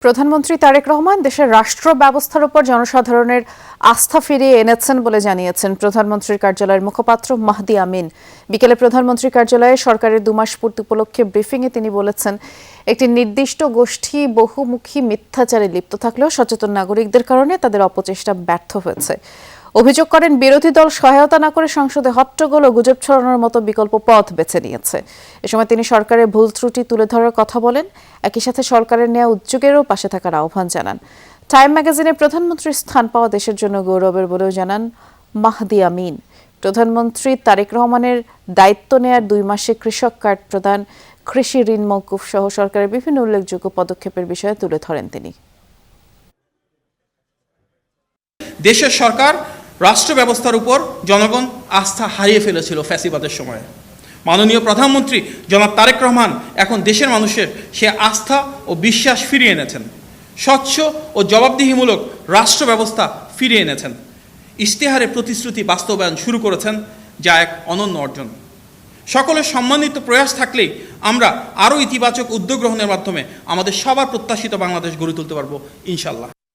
প্রধানমন্ত্রী তারেক রহমান দেশের রাষ্ট্র ব্যবস্থার উপর জনসাধারণের আস্থা ফিরিয়ে এনেছেন বলে জানিয়েছেন প্রধানমন্ত্রীর কার্যালয়ের মুখপাত্র মাহদি আমিন। বিকেলে প্রধানমন্ত্রীর কার্যালয়ে সরকারের 2 মাস পূর্তি উপলক্ষে ব্রিফিংয়ে তিনি বলেছেন, একটি নির্দিষ্ট গোষ্ঠী বহুমুখী মিথ্যাচারে লিপ্ত থাকলেও সচেতন নাগরিকদের কারণে তাদের অপচেষ্টা ব্যর্থ হয়েছে। অভিযোগ করেন, বিরোধী দল সহায়তা না করে সংসদে হট্টগোল ও গুজব ছড়ানোর মতো বিকল্প পথ বেছে নিয়েছে। এ সময় তিনি সরকারের ভুল ত্রুটি তুলে ধরার কথা বলেন, একই সাথে সরকারের নেওয়া উদ্যোগেরও পাশে থাকার আহ্বান জানান। টাইম ম্যাগাজিনে প্রধানমন্ত্রীর স্থান পাওয়া দেশের জন্য গৌরবের বলেও জানান মাহদি আমিন। প্রধানমন্ত্রী তারেক রহমানের দায়িত্ব নেয়ার 2 মাসে কৃষক কার্ড প্রদান, কৃষি ঋণ মওকুফ সহ সরকারের বিভিন্ন উল্লেখযোগ্য পদক্ষেপের বিষয়ে তুলে ধরেন তিনি। দেশের সরকার রাষ্ট্র ব্যবস্থার উপর জনগণ আস্থা হারিয়ে ফেলেছিল ফ্যাসিবাদের সময়ে। মাননীয় প্রধানমন্ত্রী জনাব তারেক রহমান এখন দেশের মানুষের সে আস্থা ও বিশ্বাস ফিরিয়ে এনেছেন। স্বচ্ছ ও জবাবদিহিমূলক রাষ্ট্র ব্যবস্থা ফিরিয়ে এনেছেন। ইশতেহারে প্রতিশ্রুতি বাস্তবায়ন শুরু করেছেন, যা এক অনন্য অর্জন। সকলের সম্মানিত প্রয়াস থাকলেই আমরা আরও ইতিবাচক উদ্যোগ গ্রহণের মাধ্যমে আমাদের সবার প্রত্যাশিত বাংলাদেশ গড়ে তুলতে পারবো ইনশাল্লাহ।